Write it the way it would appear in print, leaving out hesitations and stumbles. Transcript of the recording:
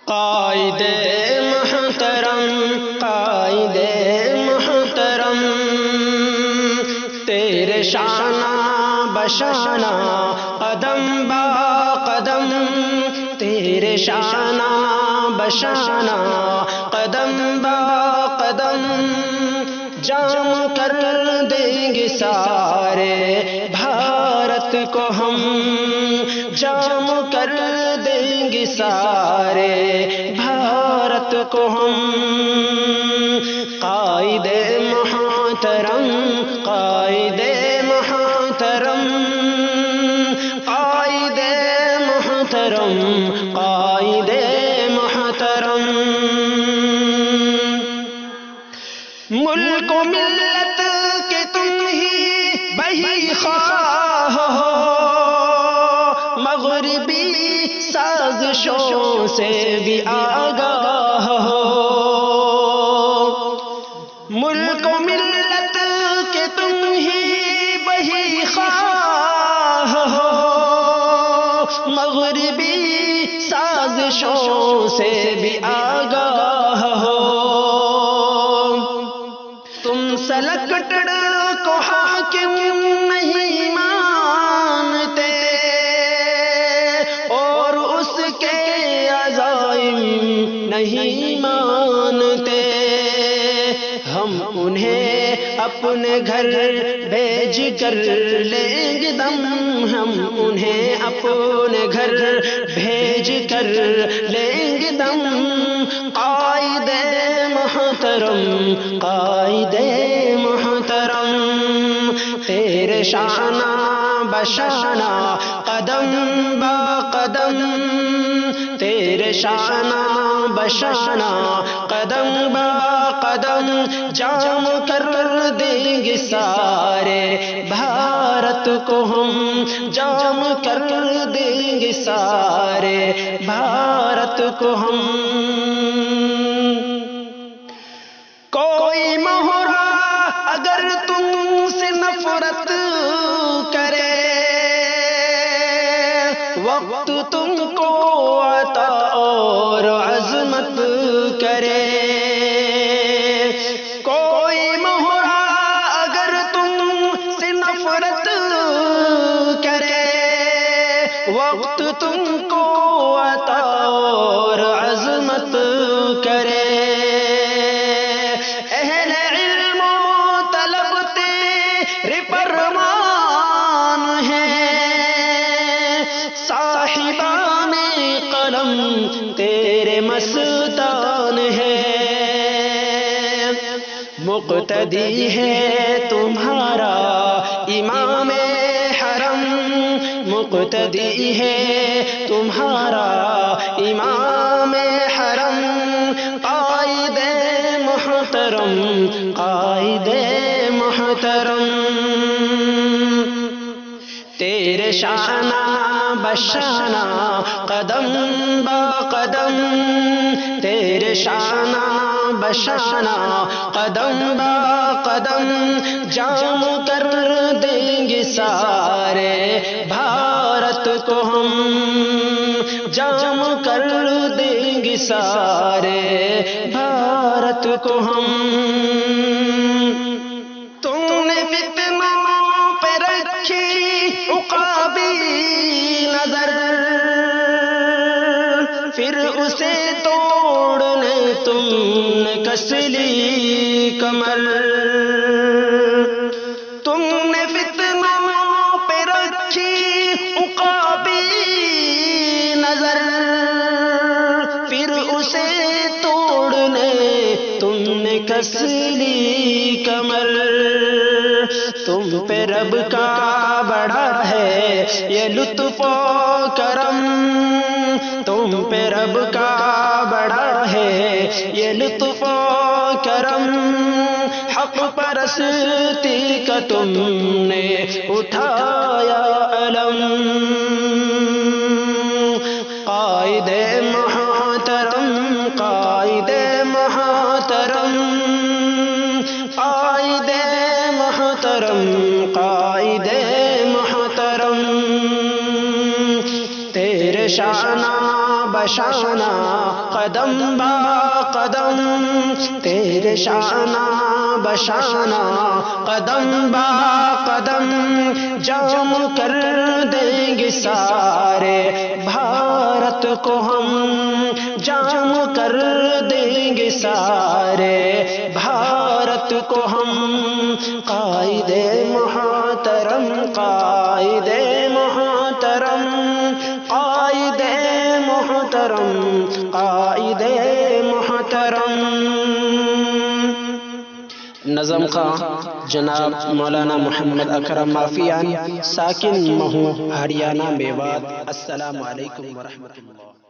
قائد محترم قائد محترم، تیرے شانہ بشانہ قدم با قدم، تیرے شانہ بشانہ قدم با قدم، جام کر دیں گے سارے بھارت کو ہم، جام کر دیں گے سارے بھارت کو ہم۔ قائد محترم قائد محترم قائد محترم قائد محترم، ملک و ملت کے تم ہی بہی خواہ ہو، مغربی سازشوں سے بھی آگاہ ہو، ملک و ملت کے تم ہی بہی خواہ ہو، مغربی سازشوں سے بھی آگاہ ہو، تم سلکٹڑ کو حاکم نہیں مانتے اور اس کے عزائم نہیں مانتے، ہم انہیں اپنے گھر بھیج کر لیں گے دم، ہم انہیں اپنے گھر بھیج کر لیں گے دم۔ قائد محترم قائد محترم، تیرے شانہ بشانہ قدم با قدم، تیرے شانہ بشانہ قدم با قدم، جام کر دیں گے سارے بھارت کو ہم، جام کر دیں گے سارے بھارت کو ہم۔ کوئی مہرا اگر تم سے نفرت کرے، وقت تم کو عطا اور عظمت کرے، کوئی مہرا اگر تم سے نفرت کرے، وقت تم کو عطا اور عظمت کرے، اہل علم و طلب تیرے فرمان ہیں، صاحبان قلم تیرے مستان ہیں، مقتدی ہے تمہارا امام حرم، مقتدی ہے تمہارا امام حرم، قائد محترم قائد محترم، تیرے شانہ بشانہ قدم با قدم، تیرے شانہ بشانہ قدم با قدم، جام کر دیں گے سارے بھارت کو ہم، جام کر دیں گے سارے بھارت کو ہم۔ تم نے فتنوں پہ رکھی عقابی نظر، پھر اسے توڑنے تم نے کس لی کمر، تم نے فتنوں پہ رکھی عقابی نظر، پھر اسے توڑنے تم نے کس لی کمر، تم پہ رب کا بڑا ہے یہ لطف و کرم، تم پہ رب کا بڑا ہے یہ لطف و کرم، حق پرستی کا تم نے اٹھایا علم، قائد محترم قائد محترم قائد محترم قائد محترم، تیرے شانہ بشانہ قدم با قدم تیرے شانہ بشانہ قدم با قدم جام کر دیں گے سارے بھارت کو ہم جام کر دیں گے سارے بھارت کو ہم قائد محترم قائد محترم قائد محترم قائد محترم نظم کا جناب مولانا محمد اکرم مافیان ساکن مہو ہریانہ میوات۔ السلام علیکم ورحمۃ اللہ۔